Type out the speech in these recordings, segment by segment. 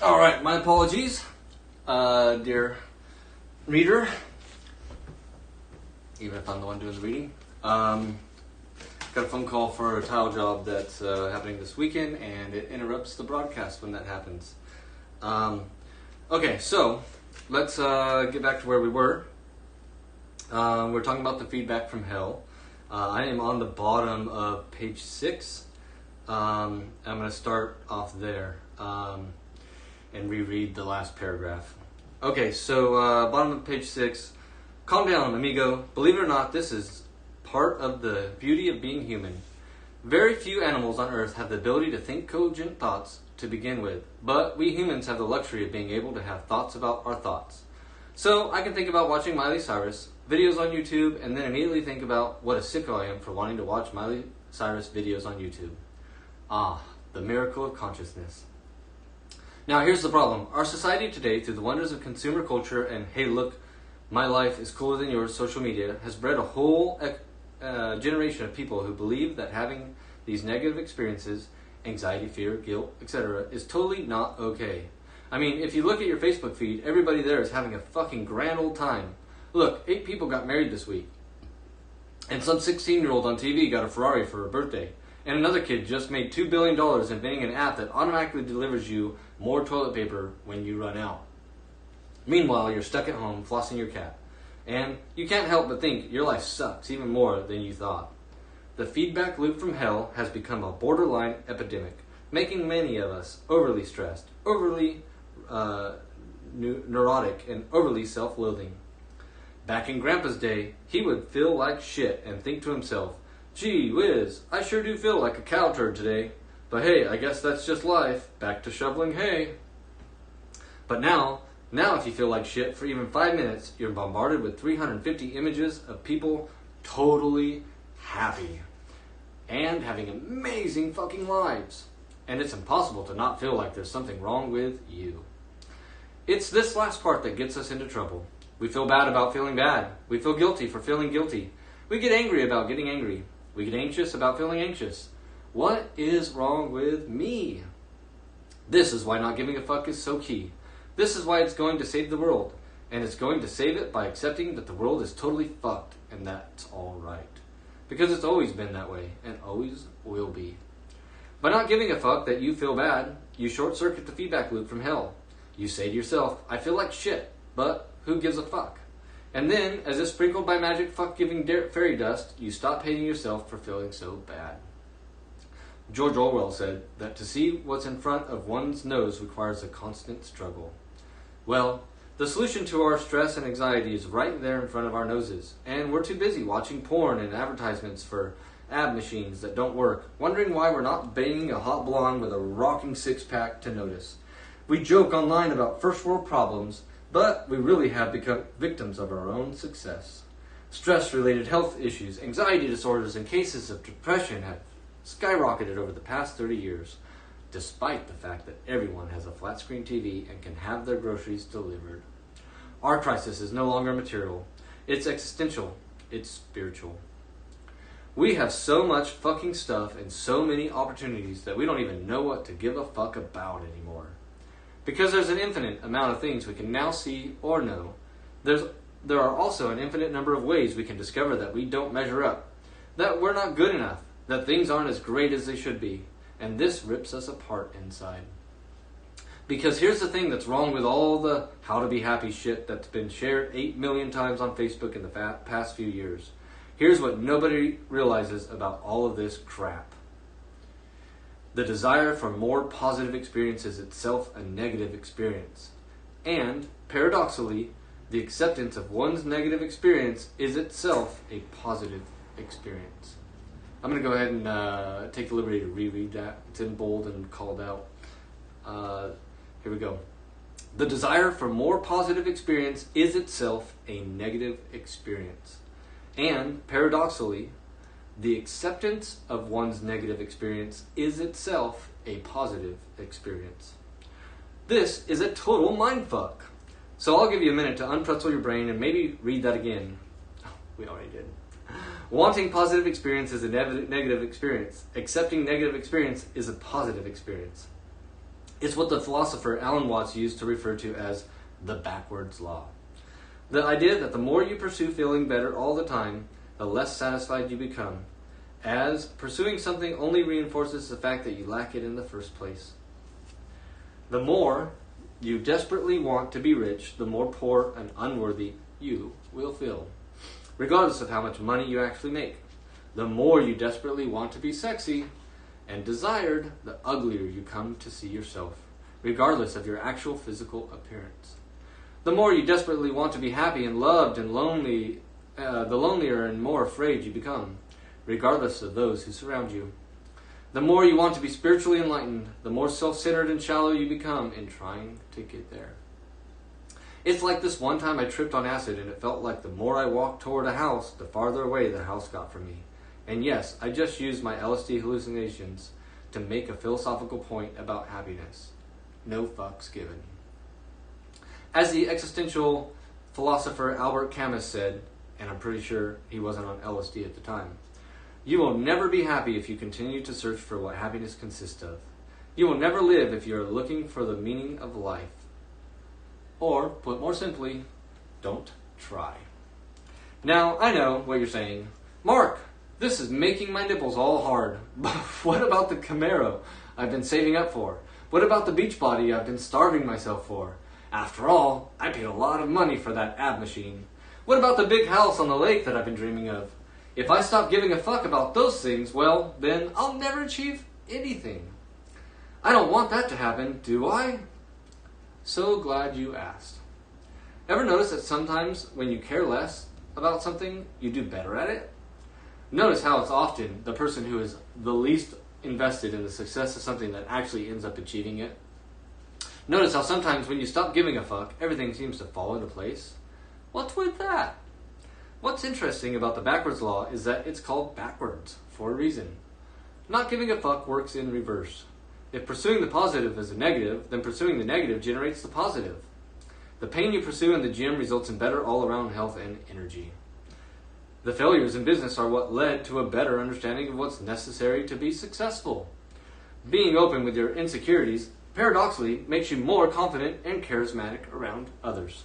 All right, my apologies, dear reader, even if I'm the one doing the reading. Got a phone call for a tile job that's happening this weekend, and it interrupts the broadcast when that happens. Okay, so let's get back to where we were. We're talking about the feedback from hell. I am on the bottom of page 6. I'm going to start off there and reread the last paragraph. Okay, so bottom of page 6. Calm down, amigo. Believe it or not, this is part of the beauty of being human. Very few animals on Earth have the ability to think cogent thoughts to begin with, but we humans have the luxury of being able to have thoughts about our thoughts. So I can think about watching Miley Cyrus videos on YouTube and then immediately think about what a sicko I am for wanting to watch Miley Cyrus videos on YouTube. Ah, the miracle of consciousness. Now here's the problem. Our society today, through the wonders of consumer culture and hey look, my life is cooler than yours, social media, has bred a whole generation of people who believe that having these negative experiences, anxiety, fear, guilt, etc., is totally not okay. I mean, if you look at your Facebook feed, everybody there is having a fucking grand old time. Look, 8 people got married this week. And some 16-year-old on TV got a Ferrari for her birthday. And another kid just made $2 billion inventing an app that automatically delivers you more toilet paper when you run out. Meanwhile, you're stuck at home flossing your cat. And you can't help but think your life sucks even more than you thought. The feedback loop from hell has become a borderline epidemic, making many of us overly stressed, overly neurotic, and overly self-loathing. Back in Grandpa's day, he would feel like shit and think to himself, gee whiz, I sure do feel like a cow turd today. But hey, I guess that's just life. Back to shoveling hay. But now if you feel like shit for even 5 minutes, you're bombarded with 350 images of people totally happy and having amazing fucking lives. And it's impossible to not feel like there's something wrong with you. It's this last part that gets us into trouble. We feel bad about feeling bad. We feel guilty for feeling guilty. We get angry about getting angry. We get anxious about feeling anxious. What is wrong with me? This is why not giving a fuck is so key. This is why it's going to save the world. And it's going to save it by accepting that the world is totally fucked and that's alright. Because it's always been that way and always will be. By not giving a fuck that you feel bad, you short-circuit the feedback loop from hell. You say to yourself, I feel like shit, but who gives a fuck? And then, as if sprinkled by magic fuck-giving fairy dust, you stop hating yourself for feeling so bad. George Orwell said that to see what's in front of one's nose requires a constant struggle. Well, the solution to our stress and anxiety is right there in front of our noses, and we're too busy watching porn and advertisements for ab machines that don't work, wondering why we're not banging a hot blonde with a rocking six-pack to notice. We joke online about first world problems, but we really have become victims of our own success. Stress-related health issues, anxiety disorders, and cases of depression have skyrocketed over the past 30 years, despite the fact that everyone has a flat-screen TV and can have their groceries delivered. Our crisis is no longer material. It's existential. It's spiritual. We have so much fucking stuff and so many opportunities that we don't even know what to give a fuck about anymore. Because there's an infinite amount of things we can now see or know, there are also an infinite number of ways we can discover that we don't measure up, that we're not good enough, that things aren't as great as they should be, and this rips us apart inside. Because here's the thing that's wrong with all the how to be happy shit that's been shared 8 million times on Facebook in the past few years. Here's what nobody realizes about all of this crap. The desire for more positive experience is itself a negative experience. And, paradoxically, the acceptance of one's negative experience is itself a positive experience. I'm going to go ahead and take the liberty to reread that. It's in bold and called out. Here we go. The desire for more positive experience is itself a negative experience. And, paradoxically, the acceptance of one's negative experience is itself a positive experience. This is a total mindfuck. So I'll give you a minute to unpretzel your brain and maybe read that again. We already did. Wanting positive experience is a negative experience. Accepting negative experience is a positive experience. It's what the philosopher Alan Watts used to refer to as the backwards law. The idea that the more you pursue feeling better all the time, the less satisfied you become, as pursuing something only reinforces the fact that you lack it in the first place. The more you desperately want to be rich, the more poor and unworthy you will feel, regardless of how much money you actually make. The more you desperately want to be sexy and desired, the uglier you come to see yourself, regardless of your actual physical appearance. The more you desperately want to be happy and loved and lonely, the lonelier and more afraid you become, regardless of those who surround you. The more you want to be spiritually enlightened, the more self-centered and shallow you become in trying to get there. It's like this one time I tripped on acid, and it felt like the more I walked toward a house, the farther away the house got from me. And yes, I just used my LSD hallucinations to make a philosophical point about happiness. No fucks given. As the existential philosopher Albert Camus said, and I'm pretty sure he wasn't on LSD at the time, you will never be happy if you continue to search for what happiness consists of. You will never live if you are looking for the meaning of life. Or, put more simply, don't try. Now, I know what you're saying. Mark, this is making my nipples all hard. But what about the Camaro I've been saving up for? What about the beach body I've been starving myself for? After all, I paid a lot of money for that ab machine. What about the big house on the lake that I've been dreaming of? If I stop giving a fuck about those things, well, then I'll never achieve anything. I don't want that to happen, do I? So glad you asked. Ever notice that sometimes when you care less about something, you do better at it? Notice how it's often the person who is the least invested in the success of something that actually ends up achieving it. Notice how sometimes when you stop giving a fuck, everything seems to fall into place. What's with that? What's interesting about the backwards law is that it's called backwards for a reason. Not giving a fuck works in reverse. If pursuing the positive is a negative, then pursuing the negative generates the positive. The pain you pursue in the gym results in better all-around health and energy. The failures in business are what led to a better understanding of what's necessary to be successful. Being open with your insecurities, paradoxically, makes you more confident and charismatic around others.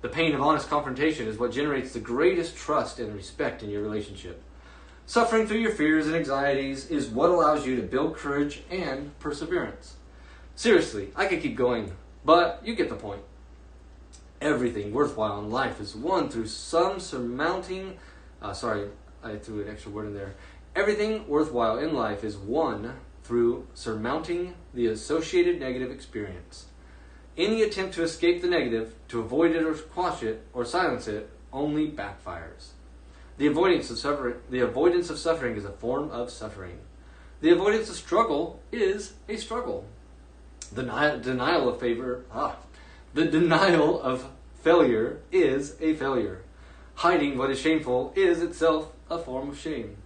The pain of honest confrontation is what generates the greatest trust and respect in your relationship. Suffering through your fears and anxieties is what allows you to build courage and perseverance. Seriously, I could keep going, but you get the point. Everything worthwhile in life is won through some surmounting... sorry, I threw an extra word in there. Everything worthwhile in life is won through surmounting the associated negative experience. Any attempt to escape the negative, to avoid it or quash it or silence it, only backfires. The avoidance of suffering is a form of suffering. The avoidance of struggle is a struggle. The denial of failure is a failure. Hiding what is shameful is itself a form of shame.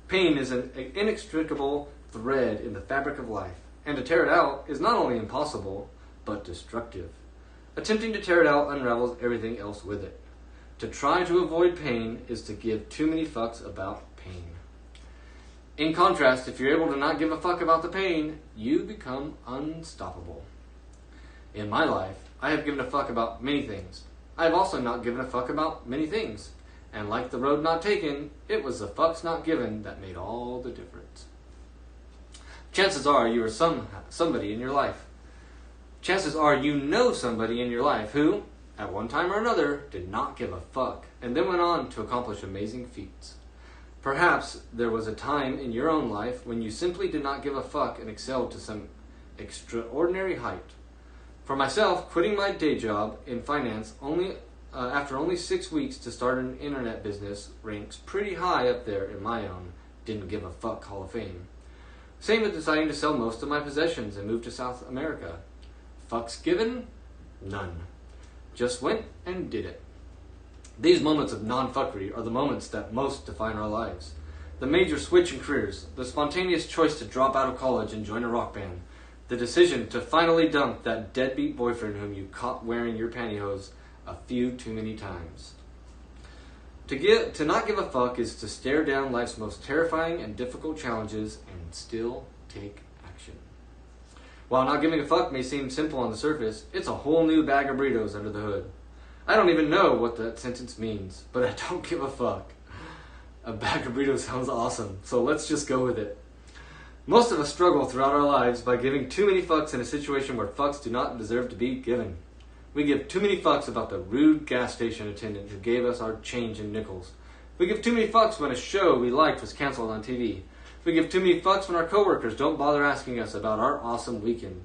Pain is an inextricable thread in the fabric of life, and to tear it out is not only impossible, but destructive. Attempting to tear it out unravels everything else with it. To try to avoid pain is to give too many fucks about pain. In contrast, if you're able to not give a fuck about the pain, you become unstoppable. In my life, I have given a fuck about many things. I have also not given a fuck about many things. And like the road not taken, it was the fucks not given that made all the difference. Chances are you are somebody in your life. Chances are you know somebody in your life who, at one time or another, did not give a fuck and then went on to accomplish amazing feats. Perhaps there was a time in your own life when you simply did not give a fuck and excelled to some extraordinary height. For myself, quitting my day job in finance after only 6 weeks to start an internet business ranks pretty high up there in my own didn't give a fuck Hall of Fame. Same with deciding to sell most of my possessions and move to South America. Fucks given? None. Just went and did it. These moments of non-fuckery are the moments that most define our lives. The major switch in careers, the spontaneous choice to drop out of college and join a rock band, the decision to finally dump that deadbeat boyfriend whom you caught wearing your pantyhose a few too many times. To not give a fuck is to stare down life's most terrifying and difficult challenges and still take action. While not giving a fuck may seem simple on the surface, it's a whole new bag of burritos under the hood. I don't even know what that sentence means, but I don't give a fuck. A bag of burritos sounds awesome, so let's just go with it. Most of us struggle throughout our lives by giving too many fucks in a situation where fucks do not deserve to be given. We give too many fucks about the rude gas station attendant who gave us our change in nickels. We give too many fucks when a show we liked was canceled on TV. We give too many fucks when our coworkers don't bother asking us about our awesome weekend.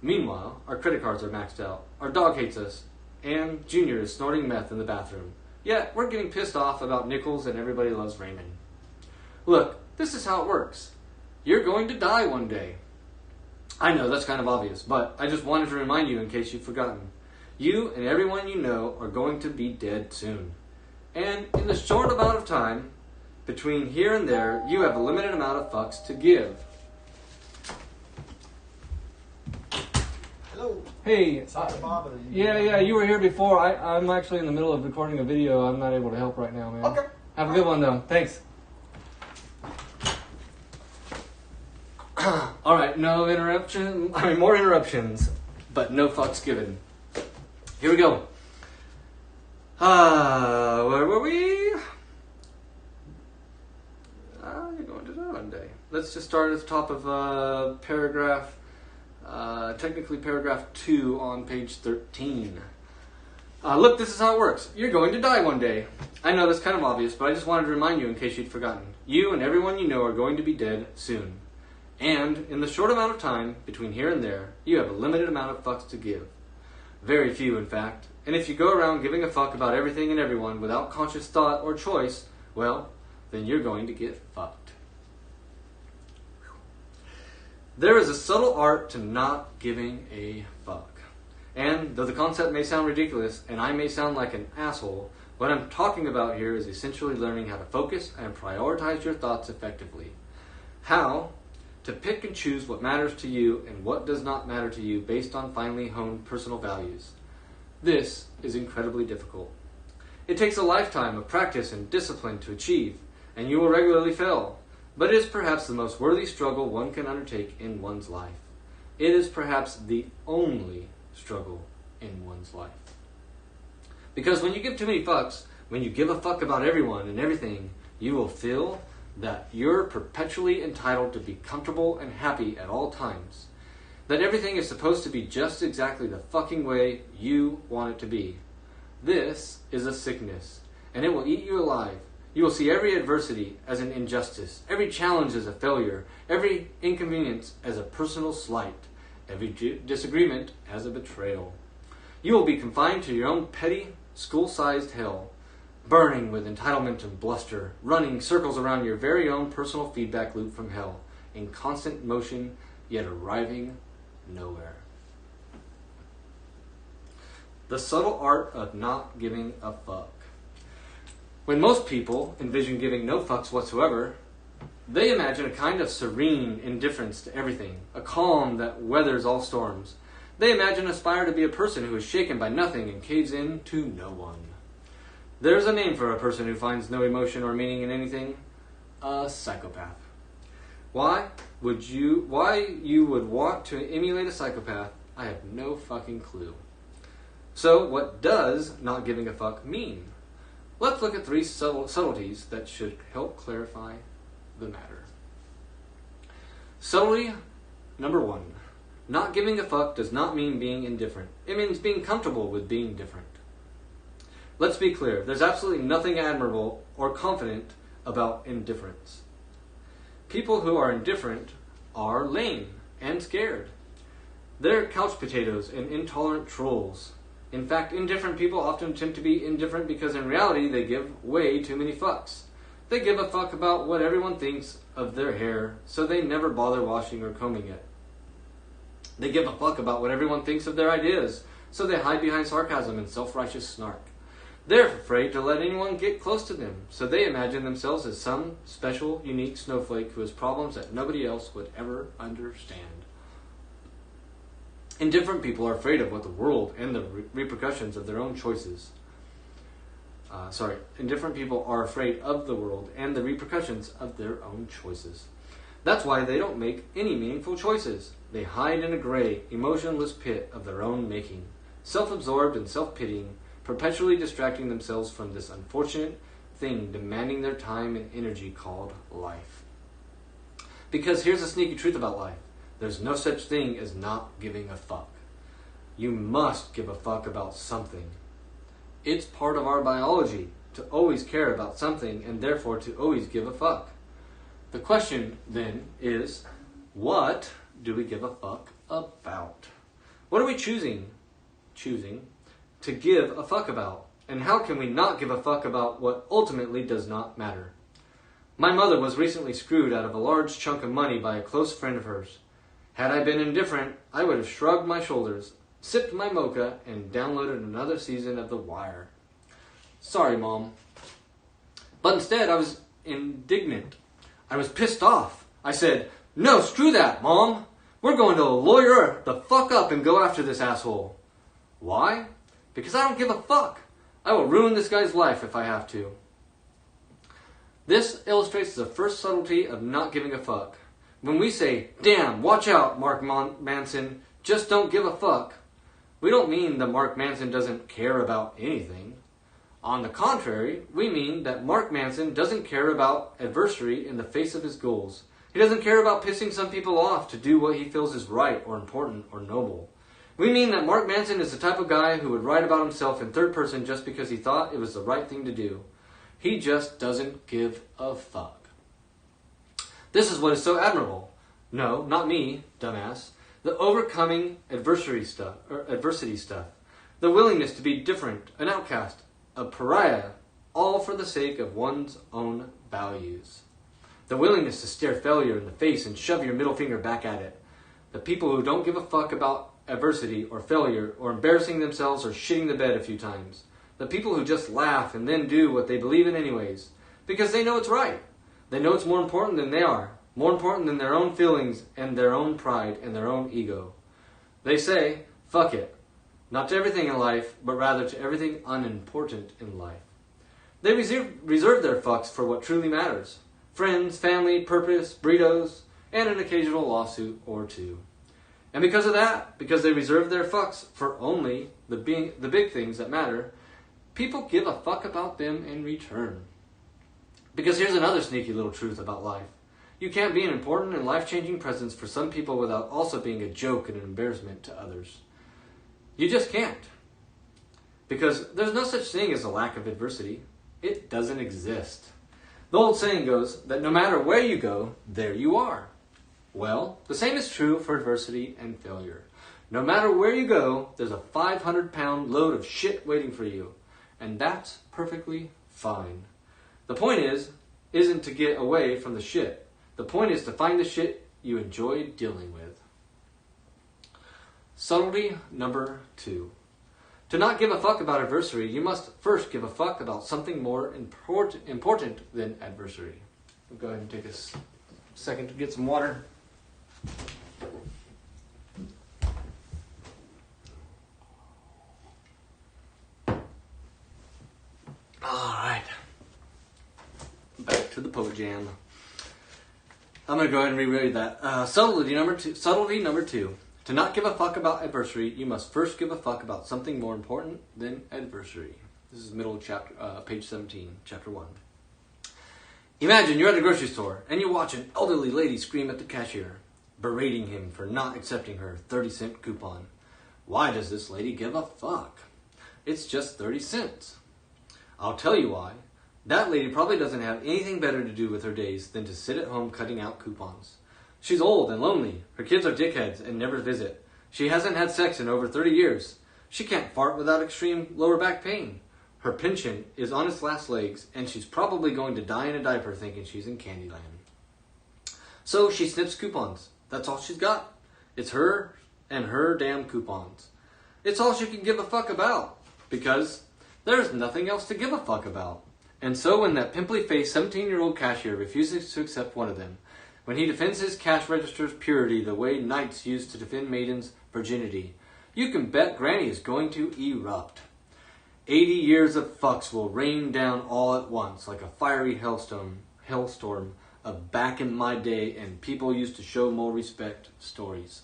Meanwhile, our credit cards are maxed out, our dog hates us, and Junior is snorting meth in the bathroom. Yet, we're getting pissed off about nickels and everybody loves Raymond. Look, this is how it works. You're going to die one day. I know, that's kind of obvious, but I just wanted to remind you in case you've forgotten. You and everyone you know are going to be dead soon. And in the short amount of time between here and there, you have a limited amount of fucks to give. Hello. Hey. Sorry to bother you. Yeah, you were here before. I'm actually in the middle of recording a video. I'm not able to help right now, man. Okay. Have a good one, though. Thanks. All right, no interruption. More interruptions, but no fucks given. Here we go. Where were we? You're going to die one day. Let's just start at the top of paragraph, technically paragraph 2 on page 13. Look, this is how it works. You're going to die one day. I know that's kind of obvious, but I just wanted to remind you in case you'd forgotten. You and everyone you know are going to be dead soon. And in the short amount of time between here and there, you have a limited amount of fucks to give. Very few, in fact. And if you go around giving a fuck about everything and everyone without conscious thought or choice, well, then you're going to get fucked. There is a subtle art to not giving a fuck. And though the concept may sound ridiculous, and I may sound like an asshole, what I'm talking about here is essentially learning how to focus and prioritize your thoughts effectively. How to pick and choose what matters to you and what does not matter to you based on finely honed personal values. This is incredibly difficult. It takes a lifetime of practice and discipline to achieve, and you will regularly fail, but it is perhaps the most worthy struggle one can undertake in one's life. It is perhaps the only struggle in one's life. Because when you give too many fucks, when you give a fuck about everyone and everything, you will feel that you're perpetually entitled to be comfortable and happy at all times. That everything is supposed to be just exactly the fucking way you want it to be. This is a sickness, and it will eat you alive. You will see every adversity as an injustice, every challenge as a failure, every inconvenience as a personal slight, every disagreement as a betrayal. You will be confined to your own petty, school-sized hell, burning with entitlement and bluster, running circles around your very own personal feedback loop from hell, in constant motion, yet arriving nowhere. The subtle art of not giving a fuck. When most people envision giving no fucks whatsoever, they imagine a kind of serene indifference to everything, a calm that weathers all storms. They imagine aspire to be a person who is shaken by nothing and caves in to no one. There's a name for a person who finds no emotion or meaning in anything: a psychopath. Why you would want to emulate a psychopath, I have no fucking clue. So, what does not giving a fuck mean? Let's look at 3 subtleties that should help clarify the matter. Subtlety number 1. Not giving a fuck does not mean being indifferent. It means being comfortable with being different. Let's be clear, there's absolutely nothing admirable or confident about indifference. People who are indifferent are lame and scared. They're couch potatoes and intolerant trolls. In fact, indifferent people often attempt to be indifferent because in reality they give way too many fucks. They give a fuck about what everyone thinks of their hair, so they never bother washing or combing it. They give a fuck about what everyone thinks of their ideas, so they hide behind sarcasm and self-righteous snark. They're afraid to let anyone get close to them, so they imagine themselves as some special, unique snowflake who has problems that nobody else would ever understand. Indifferent people are afraid of what the world and the repercussions of their own choices. Indifferent people are afraid of the world and the repercussions of their own choices. That's why they don't make any meaningful choices. They hide in a gray, emotionless pit of their own making, self-absorbed and self-pitying, perpetually distracting themselves from this unfortunate thing demanding their time and energy called life. Because here's the sneaky truth about life. There's no such thing as not giving a fuck. You must give a fuck about something. It's part of our biology to always care about something and therefore to always give a fuck. The question then is, what do we give a fuck about? What are we choosing to give a fuck about? And how can we not give a fuck about what ultimately does not matter? My mother was recently screwed out of a large chunk of money by a close friend of hers. Had I been indifferent, I would have shrugged my shoulders, sipped my mocha, and downloaded another season of The Wire. Sorry, Mom. But instead, I was indignant. I was pissed off. I said, "No, screw that, Mom. We're going to lawyer the fuck up and go after this asshole." Why? Because I don't give a fuck. I will ruin this guy's life if I have to. This illustrates the first subtlety of not giving a fuck. When we say, "Damn, watch out, Mark Manson, just don't give a fuck," we don't mean that Mark Manson doesn't care about anything. On the contrary, we mean that Mark Manson doesn't care about adversity in the face of his goals. He doesn't care about pissing some people off to do what he feels is right or important or noble. We mean that Mark Manson is the type of guy who would write about himself in third person just because he thought it was the right thing to do. He just doesn't give a fuck. This is what is so admirable. No, not me, dumbass. The overcoming adversity stuff. The willingness to be different, an outcast, a pariah, all for the sake of one's own values. The willingness to stare failure in the face and shove your middle finger back at it. The people who don't give a fuck about adversity or failure or embarrassing themselves or shitting the bed a few times. The people who just laugh and then do what they believe in anyways. Because they know it's right. They know it's more important than they are. More important than their own feelings and their own pride and their own ego. They say, fuck it. Not to everything in life, but rather to everything unimportant in life. They reserve their fucks for what truly matters. Friends, family, purpose, burritos, and an occasional lawsuit or two. And because of that, because they reserve their fucks for only the big things that matter, people give a fuck about them in return. Because here's another sneaky little truth about life. You can't be an important and life-changing presence for some people without also being a joke and an embarrassment to others. You just can't. Because there's no such thing as a lack of adversity. It doesn't exist. The old saying goes that no matter where you go, there you are. Well, the same is true for adversity and failure. No matter where you go, there's a 500-pound load of shit waiting for you. And that's perfectly fine. The point isn't to get away from the shit. The point is to find the shit you enjoy dealing with. Subtlety number 2. To not give a fuck about adversity, you must first give a fuck about something more important than adversity. We'll go ahead and take a second to get some water. Alright. Back to the Poe Jam. I'm going to go ahead and reread that. Subtlety number 2. To not give a fuck about adversity, you must first give a fuck about something more important than adversity. This is middle of chapter, page 17, chapter 1. Imagine you're at a grocery store and you watch an elderly lady scream at the cashier, berating him for not accepting her 30-cent coupon. Why does this lady give a fuck? It's just 30 cents. I'll tell you why. That lady probably doesn't have anything better to do with her days than to sit at home cutting out coupons. She's old and lonely. Her kids are dickheads and never visit. She hasn't had sex in over 30 years. She can't fart without extreme lower back pain. Her pension is on its last legs, and she's probably going to die in a diaper thinking she's in Candyland. So she snips coupons. That's all she's got. It's her and her damn coupons. It's all she can give a fuck about, because there's nothing else to give a fuck about. And so when that pimply-faced 17-year-old cashier refuses to accept one of them, when he defends his cash register's purity the way knights used to defend maidens' virginity, you can bet Granny is going to erupt. 80 years of fucks will rain down all at once like a fiery hailstorm of back in my day and people used to show more respect stories.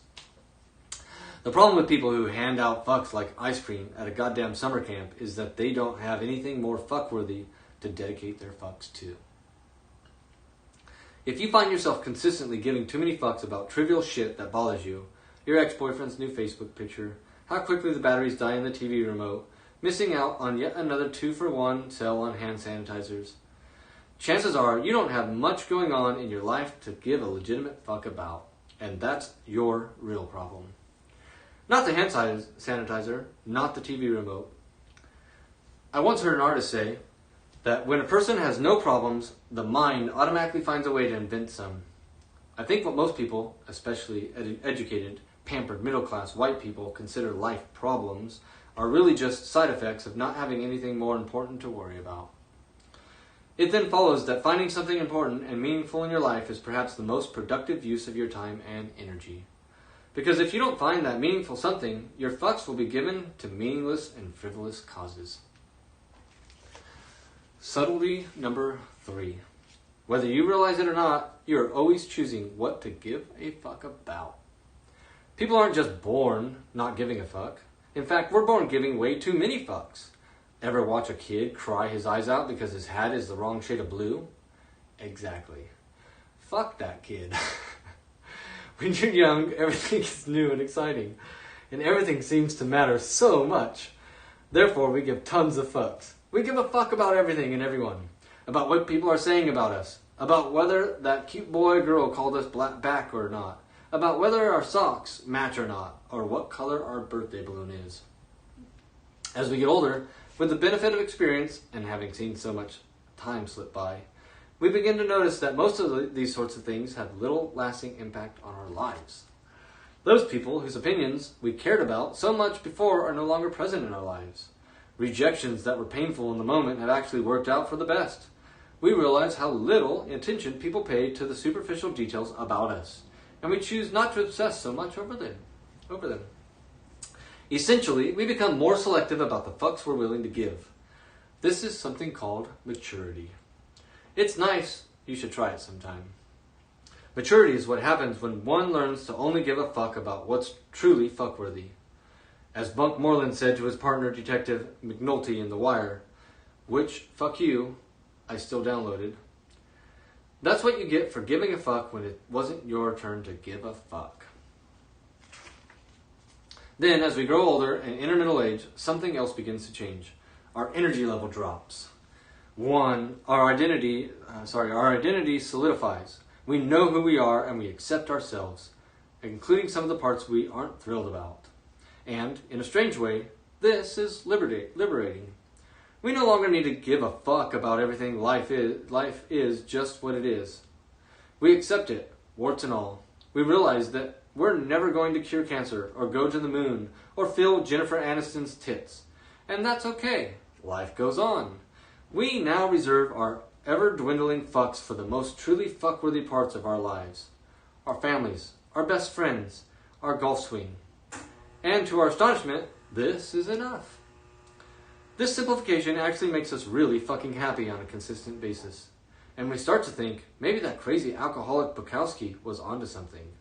The problem with people who hand out fucks like ice cream at a goddamn summer camp is that they don't have anything more fuckworthy to dedicate their fucks to. If you find yourself consistently giving too many fucks about trivial shit that bothers you, your ex-boyfriend's new Facebook picture, how quickly the batteries die in the TV remote, missing out on yet another 2-for-1 sale on hand sanitizers, chances are you don't have much going on in your life to give a legitimate fuck about. And that's your real problem. Not the hand sanitizer, not the TV remote. I once heard an artist say that when a person has no problems, the mind automatically finds a way to invent some. I think what most people, especially educated, pampered, middle-class white people, consider life problems are really just side effects of not having anything more important to worry about. It then follows that finding something important and meaningful in your life is perhaps the most productive use of your time and energy. Because if you don't find that meaningful something, your fucks will be given to meaningless and frivolous causes. Subtlety number 3. Whether you realize it or not, you are always choosing what to give a fuck about. People aren't just born not giving a fuck. In fact, we're born giving way too many fucks. Ever watch a kid cry his eyes out because his hat is the wrong shade of blue? Exactly. Fuck that kid. When you're young, everything is new and exciting, and everything seems to matter so much. Therefore, we give tons of fucks. We give a fuck about everything and everyone, about what people are saying about us, about whether that cute boy or girl called us back or not, about whether our socks match or not, or what color our birthday balloon is. As we get older, with the benefit of experience and having seen so much time slip by, we begin to notice that most of these sorts of things have little lasting impact on our lives. Those people whose opinions we cared about so much before are no longer present in our lives. Rejections that were painful in the moment have actually worked out for the best. We realize how little attention people pay to the superficial details about us, and we choose not to obsess so much over them. Essentially, we become more selective about the fucks we're willing to give. This is something called maturity. It's nice. You should try it sometime. Maturity is what happens when one learns to only give a fuck about what's truly fuckworthy. As Bunk Moreland said to his partner, Detective McNulty in The Wire, which, fuck you, I still downloaded. That's what you get for giving a fuck when it wasn't your turn to give a fuck. Then, as we grow older and enter middle age, something else begins to change. Our energy level drops. Our identity solidifies. We know who we are and we accept ourselves, including some of the parts we aren't thrilled about. And, in a strange way, this is liberating. We no longer need to give a fuck about everything life is. Life is just what it is. We accept it, warts and all. We realize that we're never going to cure cancer, or go to the moon, or fill Jennifer Aniston's tits. And that's okay. Life goes on. We now reserve our ever-dwindling fucks for the most truly fuckworthy parts of our lives. Our families, our best friends, our golf swing. And to our astonishment, this is enough. This simplification actually makes us really fucking happy on a consistent basis. And we start to think, maybe that crazy alcoholic Bukowski was onto something.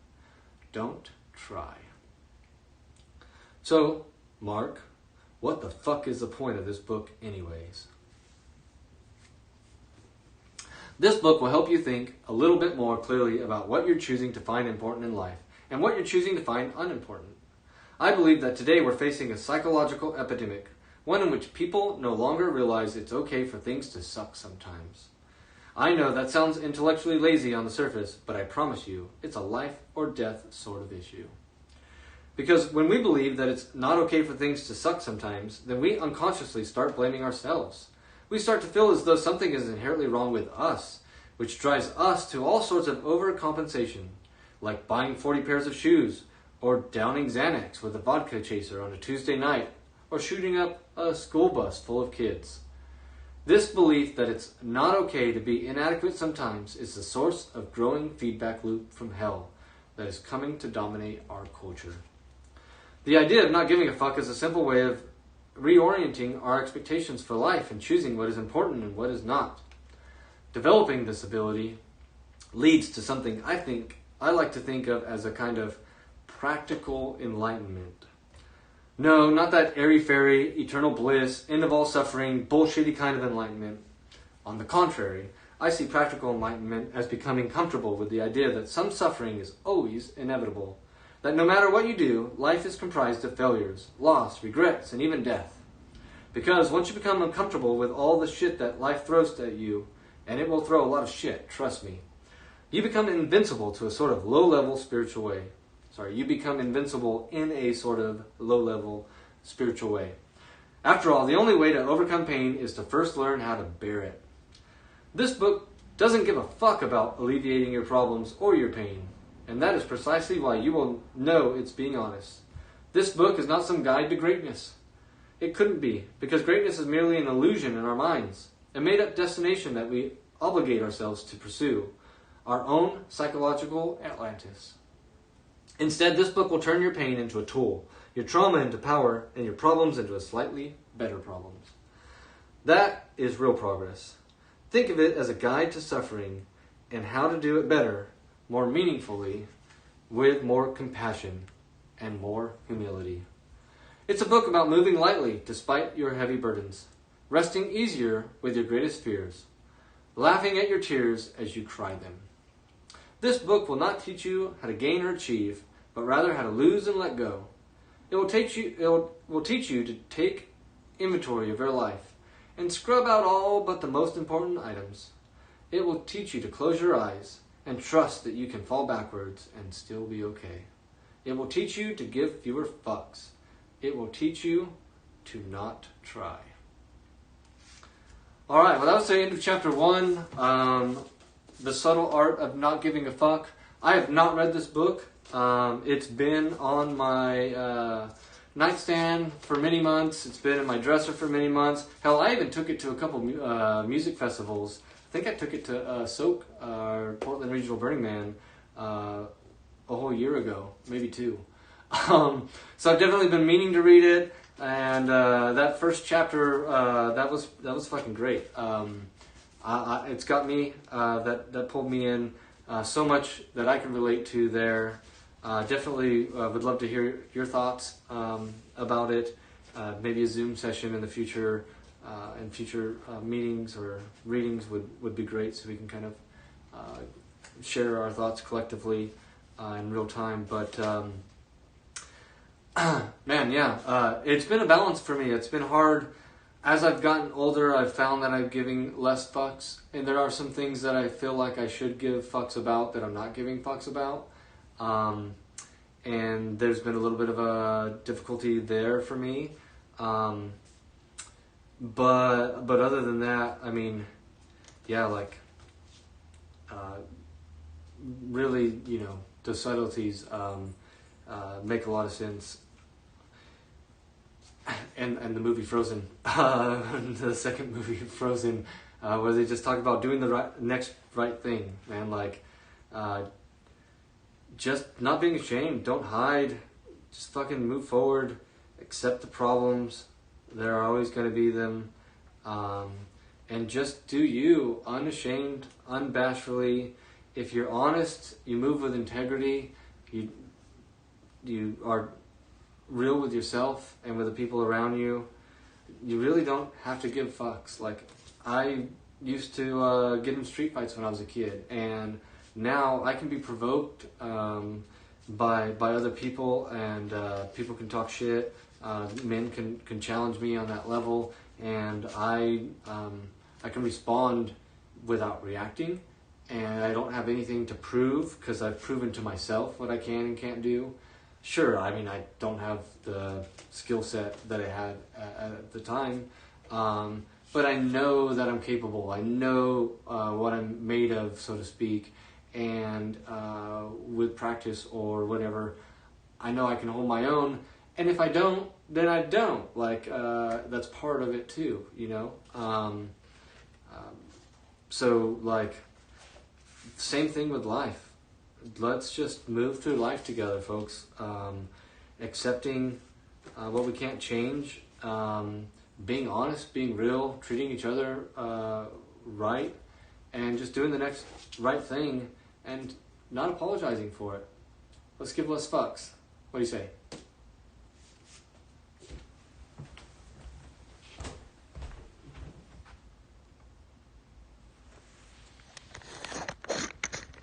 Don't try. So, Mark, what the fuck is the point of this book anyways? This book will help you think a little bit more clearly about what you're choosing to find important in life and what you're choosing to find unimportant. I believe that today we're facing a psychological epidemic, one in which people no longer realize it's okay for things to suck sometimes. I know that sounds intellectually lazy on the surface, but I promise you, it's a life or death sort of issue. Because when we believe that it's not okay for things to suck sometimes, then we unconsciously start blaming ourselves. We start to feel as though something is inherently wrong with us, which drives us to all sorts of overcompensation, like buying 40 pairs of shoes, or downing Xanax with a vodka chaser on a Tuesday night, or shooting up a school bus full of kids. This belief that it's not okay to be inadequate sometimes is the source of growing feedback loop from hell that is coming to dominate our culture. The idea of not giving a fuck is a simple way of reorienting our expectations for life and choosing what is important and what is not. Developing this ability leads to something I like to think of as a kind of practical enlightenment. No, not that airy-fairy, eternal bliss, end of all suffering, bullshitty kind of enlightenment. On the contrary, I see practical enlightenment as becoming comfortable with the idea that some suffering is always inevitable. That no matter what you do, life is comprised of failures, loss, regrets, and even death. Because once you become uncomfortable with all the shit that life throws at you, and it will throw a lot of shit, trust me, you become invincible to a sort of low-level spiritual way. You become invincible in a sort of low-level spiritual way. After all, the only way to overcome pain is to first learn how to bear it. This book doesn't give a fuck about alleviating your problems or your pain, and that is precisely why you will know it's being honest. This book is not some guide to greatness. It couldn't be, because greatness is merely an illusion in our minds, a made-up destination that we obligate ourselves to pursue, our own psychological Atlantis. Instead, this book will turn your pain into a tool, your trauma into power, and your problems into a slightly better problems. That is real progress. Think of it as a guide to suffering and how to do it better, more meaningfully, with more compassion and more humility. It's a book about moving lightly despite your heavy burdens, resting easier with your greatest fears, laughing at your tears as you cry them. This book will not teach you how to gain or achieve, but rather how to lose and let go. It will teach you to take inventory of your life and scrub out all but the most important items. It will teach you to close your eyes and trust that you can fall backwards and still be okay. It will teach you to give fewer fucks. It will teach you to not try. Alright, well that was the end of chapter 1. The Subtle Art of Not Giving a Fuck. I have not read this book. It's been on my nightstand for many months. It's been in my dresser for many months. Hell, I even took it to a couple music festivals. I think I took it to SOAK, Portland Regional Burning Man, a whole year ago, maybe 2. So I've definitely been meaning to read it, and that first chapter, that was fucking great. It's got me, that pulled me in so much that I can relate to there. Definitely would love to hear your thoughts about it. Maybe a Zoom session in the future, and future meetings or readings would be great, so we can kind of share our thoughts collectively in real time. But man, yeah, it's been a balance for me. It's been hard. As I've gotten older, I've found that I'm giving less fucks, and there are some things that I feel like I should give fucks about that I'm not giving fucks about. And there's been a little bit of a difficulty there for me. But other than that, I mean, yeah, like, really, you know, the subtleties make a lot of sense. And the movie Frozen, the second movie Frozen, where they just talk about doing the next right thing, man. Like, just not being ashamed. Don't hide. Just fucking move forward. Accept the problems. There are always going to be them. And just do you, unashamed, unbashfully. If you're honest, you move with integrity. You are real with yourself and with the people around you. You really don't have to give fucks. Like, I used to get in street fights when I was a kid, and now I can be provoked by other people, and people can talk shit. Men can challenge me on that level, and I can respond without reacting, and I don't have anything to prove because I've proven to myself what I can and can't do. Sure, I mean, I don't have the skill set that I had at the time, but I know that I'm capable. I know what I'm made of, so to speak, and with practice or whatever, I know I can hold my own. And if I don't, then I don't. Like, that's part of it too, you know? So, like, same thing with life. Let's just move through life together, folks. Accepting what we can't change, being honest, being real, treating each other right, and just doing the next right thing. and not apologizing for it. Let's give less fucks. What do you say?